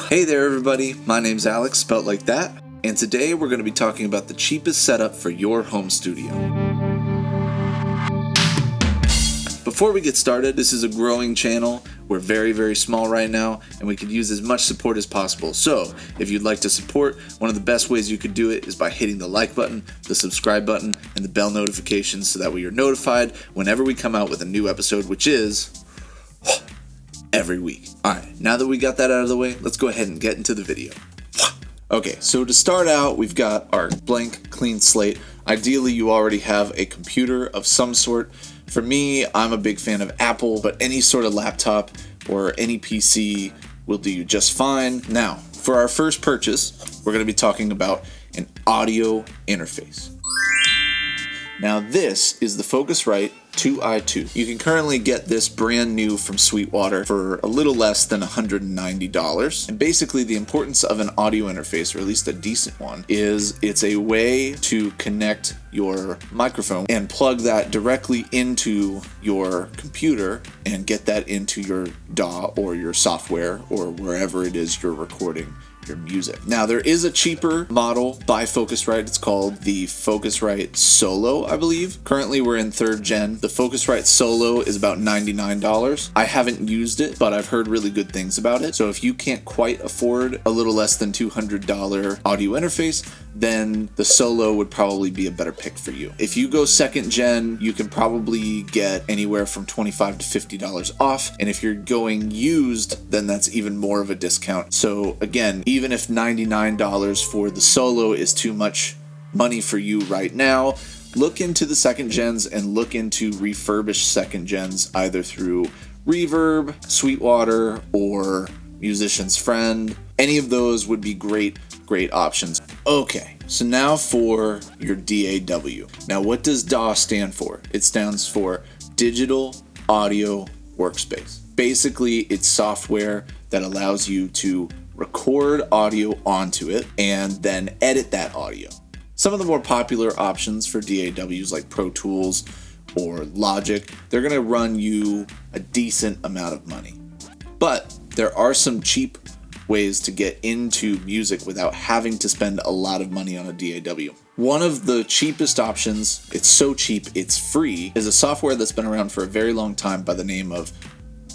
Hey there everybody, my name's Alex, spelt like that, and today we're going to be talking about the cheapest setup for your home studio. Before we get started, this is a growing channel. We're very small right now, and we could use as much support as possible. So, if you'd like to support, one of the best ways you could do it is by hitting the like button, the subscribe button, and the bell notifications so that way you're notified whenever we come out with a new episode, which is every week. Alright, now that we got that out of the way, let's go ahead and get into the video. Okay, so to start out, we've got our blank, clean slate. Ideally, you already have a computer of some sort. For me, I'm a big fan of Apple, but any sort of laptop or any PC will do you just fine. Now, for our first purchase, we're going to be talking about an audio interface. Now, this is the Focusrite 2i2. You can currently get this brand new from Sweetwater for a little less than $190. And basically, the importance of an audio interface, or at least a decent one, is it's a way to connect your microphone and plug that directly into your computer and get that into your DAW or your software or wherever it is you're recording your music. Now, there is a cheaper model by Focusrite. It's called the Focusrite Solo, I believe. Currently, we're in 3rd gen. The Focusrite Solo is about $99. I haven't used it, but I've heard really good things about it. So if you can't quite afford a little less than $200 audio interface, then the Solo would probably be a better pick for you. If you go 2nd gen, you can probably get anywhere from $25 to $50 off. And if you're going used, then that's even more of a discount. So again, even if $99 for the Solo is too much money for you right now, look into the 2nd gens and look into refurbished 2nd gens either through Reverb, Sweetwater, or Musician's Friend. Any of those would be great options. Okay, so now for your DAW. Now, what does DAW stand for? It stands for Digital Audio Workspace. Basically, it's software that allows you to record audio onto it and then edit that audio. Some of the more popular options for DAWs like Pro Tools or Logic, they're going to run you a decent amount of money. But there are some cheap ways to get into music without having to spend a lot of money on a DAW. One of the cheapest options, it's so cheap it's free, is a software that's been around for a very long time by the name of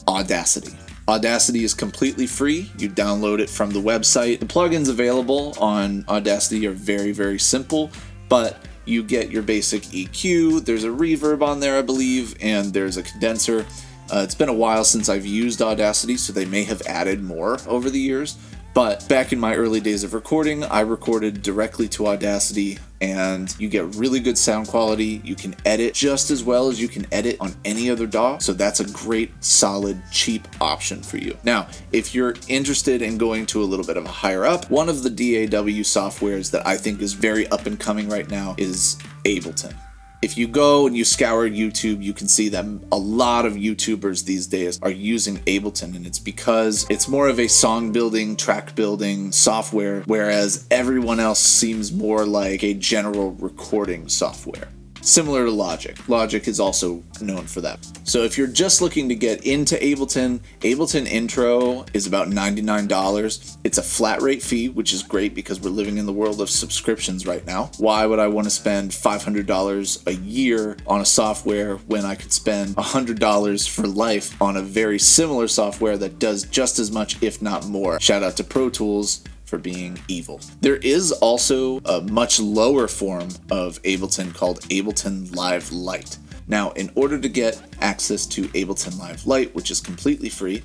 Audacity. Audacity is completely free. You download it from the website. The plugins available on Audacity are very simple, but you get your basic EQ, there's a reverb on there I believe, and there's a condenser. It's been a while since I've used Audacity, so they may have added more over the years. But back in my early days of recording, I recorded directly to Audacity, and you get really good sound quality. You can edit just as well as you can edit on any other DAW, so that's a great, solid, cheap option for you. Now, if you're interested in going to a little bit of a higher up, one of the DAW softwares that I think is very up and coming right now is Ableton. If you go and you scour YouTube, you can see that a lot of YouTubers these days are using Ableton, and it's because it's more of a song building, track building software, whereas everyone else seems more like a general recording software. Similar to Logic. Logic is also known for that. So if you're just looking to get into Ableton, Ableton Intro is about $99. It's a flat rate fee, which is great because we're living in the world of subscriptions right now. Why would I want to spend $500 a year on a software when I could spend $100 for life on a very similar software that does just as much, if not more? Shout out to Pro Tools for being evil. There is also a much lower form of Ableton called Ableton Live Lite. Now, in order to get access to Ableton Live Lite, which is completely free,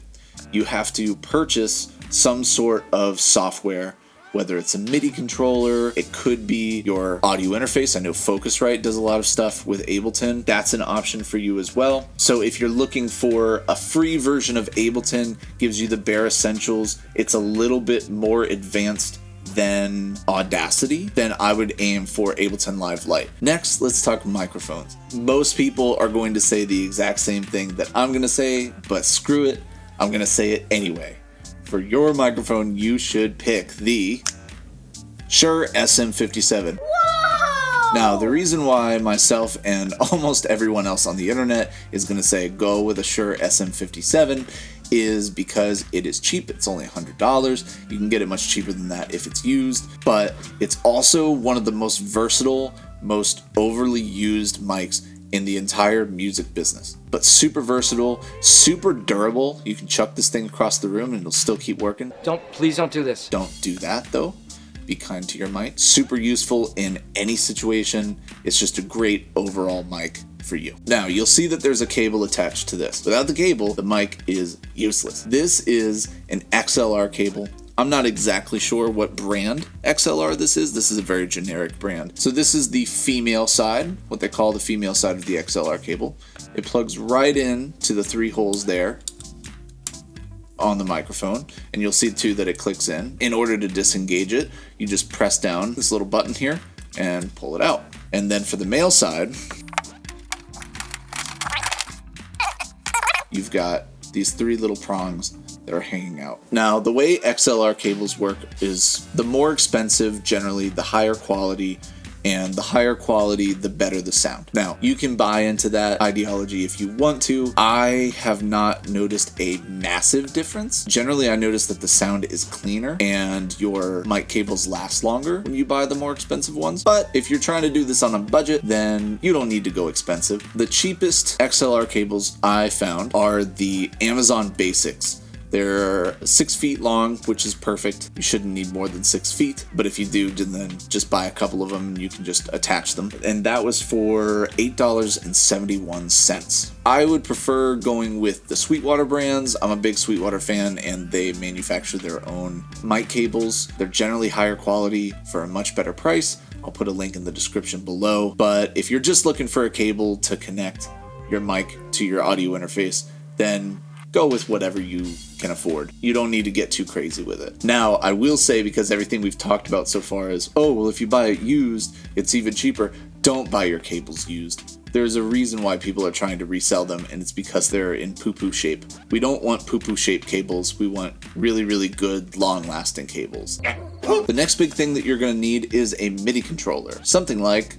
you have to purchase some sort of software, whether it's a MIDI controller, it could be your audio interface. I know Focusrite does a lot of stuff with Ableton. That's an option for you as well. So if you're looking for a free version of Ableton, gives you the bare essentials, it's a little bit more advanced than Audacity, then I would aim for Ableton Live Lite. Next, let's talk microphones. Most people are going to say the exact same thing that I'm going to say, but screw it, I'm going to say it anyway. For your microphone, you should pick the Shure SM57. Whoa! Now, the reason why myself and almost everyone else on the internet is going to say go with a Shure SM57 is because it is cheap. It's only $100. You can get it much cheaper than that if it's used, but it's also one of the most versatile, most overly used mics in the entire music business. But super versatile, super durable. You can chuck this thing across the room and it'll still keep working. Please don't do this. Don't do that though. Be kind to your mic. Super useful in any situation. It's just a great overall mic for you. Now you'll see that there's a cable attached to this. Without the cable, the mic is useless. This is an XLR cable. I'm not exactly sure what brand XLR this is. This is a very generic brand. So this is the female side, what they call the female side of the XLR cable. It plugs right in to the 3 holes there on the microphone, and you'll see too that it clicks in. In order to disengage it, you just press down this little button here and pull it out. And then for the male side, you've got these 3 little prongs that are hanging out. Now, the way XLR cables work is the more expensive, generally, the higher quality, and the higher quality, the better the sound. Now, you can buy into that ideology if you want to. I have not noticed a massive difference. Generally, I notice that the sound is cleaner and your mic cables last longer when you buy the more expensive ones. But if you're trying to do this on a budget, then you don't need to go expensive. The cheapest XLR cables I found are the Amazon Basics. They're 6 feet long, which is perfect. You shouldn't need more than 6 feet, but if you do, then just buy a couple of them and you can just attach them. And that was for $8.71. I would prefer going with the Sweetwater brands. I'm a big Sweetwater fan, and they manufacture their own mic cables. They're generally higher quality for a much better price. I'll put a link in the description below. But if you're just looking for a cable to connect your mic to your audio interface, then go with whatever you can afford. You don't need to get too crazy with it. Now, I will say, because everything we've talked about so far is, oh, well, if you buy it used, it's even cheaper. Don't buy your cables used. There's a reason why people are trying to resell them, and it's because they're in poo-poo shape. We don't want poo-poo shaped cables. We want really, really good, long-lasting cables. The next big thing that you're going to need is a MIDI controller. Something like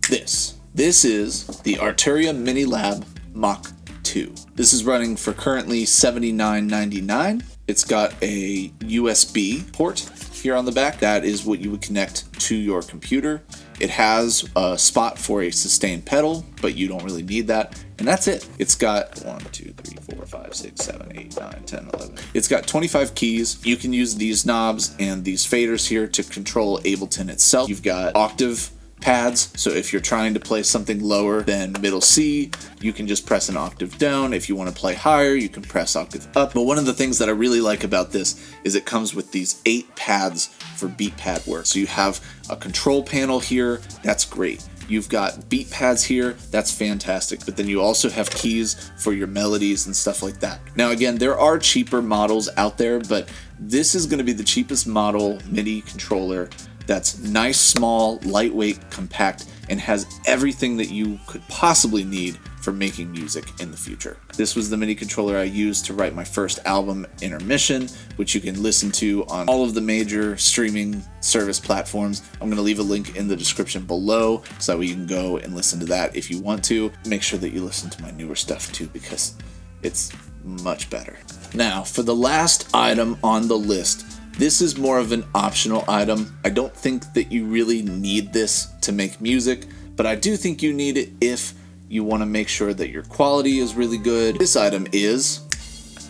this. This is the Arturia Mini Lab Mach 2. This is running for currently $79.99. It's got a USB port here on the back. That is what you would connect to your computer. It has a spot for a sustain pedal, but you don't really need that. And that's it. It's got 1, 2, 3, 4, 5, 6, 7, 8, 9, 10, 11. It's got 25 keys. You can use these knobs and these faders here to control Ableton itself. You've got octave pads, so if you're trying to play something lower than middle C, you can just press an octave down. If you want to play higher, you can press octave up. But one of the things that I really like about this is it comes with these 8 pads for beat pad work. So you have a control panel here, that's great. You've got beat pads here, that's fantastic. But then you also have keys for your melodies and stuff like that. Now again, there are cheaper models out there, but this is going to be the cheapest model MIDI controller that's nice, small, lightweight, compact, and has everything that you could possibly need for making music in the future. This was the MIDI controller I used to write my first album, Intermission, which you can listen to on all of the major streaming service platforms. I'm going to leave a link in the description below so that you can go and listen to that if you want to. Make sure that you listen to my newer stuff too, because it's much better. Now, for the last item on the list, this is more of an optional item. I don't think that you really need this to make music, but I do think you need it if you want to make sure that your quality is really good. This item is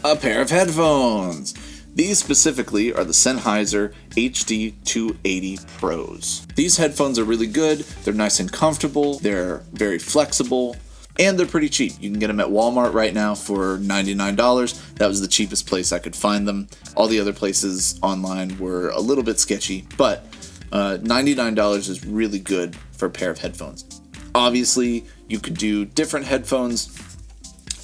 a pair of headphones. These specifically are the Sennheiser HD 280 Pros. These headphones are really good. They're nice and comfortable. They're very flexible. And they're pretty cheap. You can get them at Walmart right now for $99. That was the cheapest place I could find them. All the other places online were a little bit sketchy, but $99 is really good for a pair of headphones. Obviously, you could do different headphones,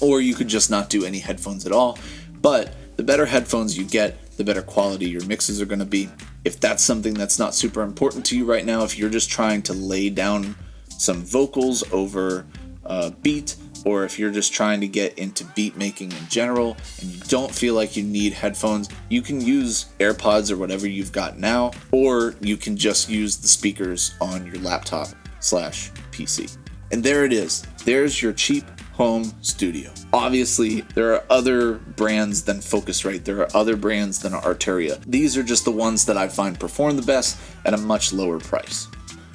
or you could just not do any headphones at all. But the better headphones you get, the better quality your mixes are going to be. If that's something that's not super important to you right now, if you're just trying to lay down some vocals over beat, or if you're just trying to get into beat making in general and you don't feel like you need headphones, you can use AirPods or whatever you've got now, or you can just use the speakers on your laptop/PC. And there it is. There's your cheap home studio. Obviously, there are other brands than Focusrite. There are other brands than Arturia. These are just the ones that I find perform the best at a much lower price.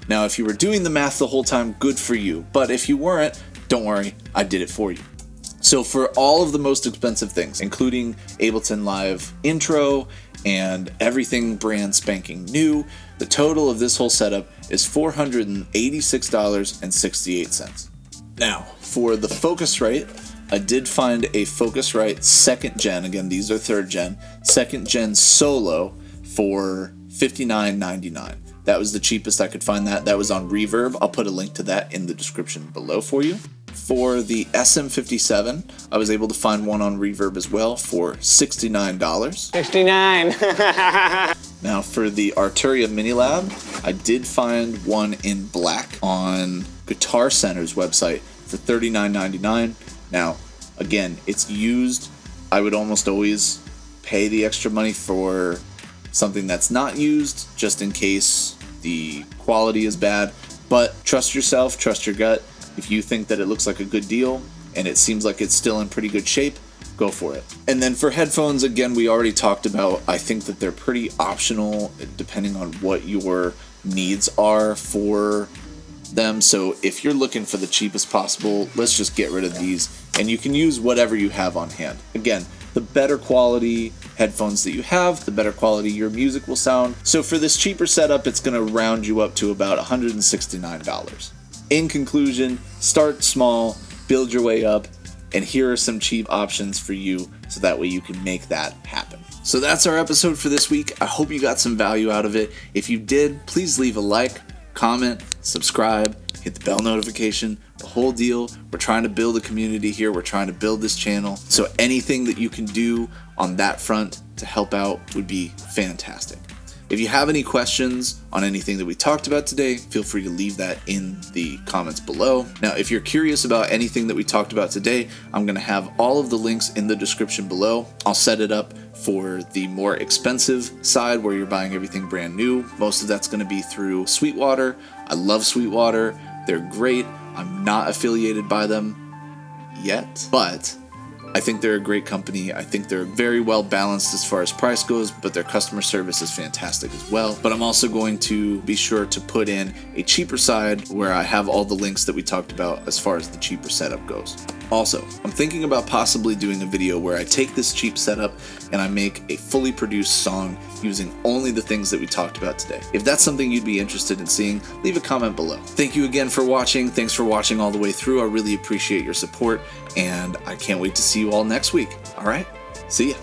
Now, if you were doing the math the whole time, good for you. But if you weren't, don't worry, I did it for you. So for all of the most expensive things, including Ableton Live Intro and everything brand spanking new, the total of this whole setup is $486.68. Now, for the Focusrite, I did find a Focusrite 2nd Gen, again these are 3rd Gen, 2nd Gen Solo for $59.99. That was the cheapest I could find that. That was on Reverb. I'll put a link to that in the description below for you. For the SM57, I was able to find one on Reverb as well for $69. $69. Now for the Arturia Mini Lab, I did find one in black on Guitar Center's website for $39.99. Now, again, it's used. I would almost always pay the extra money for something that's not used, just in case the quality is bad. But trust yourself, trust your gut. If you think that it looks like a good deal and it seems like it's still in pretty good shape, go for it. And then for headphones, again, we already talked about, I think that they're pretty optional depending on what your needs are for them. So if you're looking for the cheapest possible, let's just get rid of these and you can use whatever you have on hand. Again, the better quality headphones that you have, the better quality your music will sound. So for this cheaper setup, it's going to round you up to about $169. In conclusion, start small, build your way up, and here are some cheap options for you so that way you can make that happen. So that's our episode for this week. I hope you got some value out of it. If you did, please leave a like, comment, subscribe, hit the bell notification, the whole deal. We're trying to build a community here. We're trying to build this channel. So anything that you can do on that front to help out would be fantastic. If you have any questions on anything that we talked about today, feel free to leave that in the comments below. Now, if you're curious about anything that we talked about today, I'm going to have all of the links in the description below. I'll set it up for the more expensive side where you're buying everything brand new. Most of that's going to be through Sweetwater. I love Sweetwater. They're great. I'm not affiliated by them yet, but I think they're a great company. I think they're very well balanced as far as price goes, but their customer service is fantastic as well. But I'm also going to be sure to put in a cheaper side where I have all the links that we talked about as far as the cheaper setup goes. Also, I'm thinking about possibly doing a video where I take this cheap setup and I make a fully produced song using only the things that we talked about today. If that's something you'd be interested in seeing, leave a comment below. Thank you again for watching. Thanks for watching all the way through. I really appreciate your support, and I can't wait to see you all next week. All right, see ya.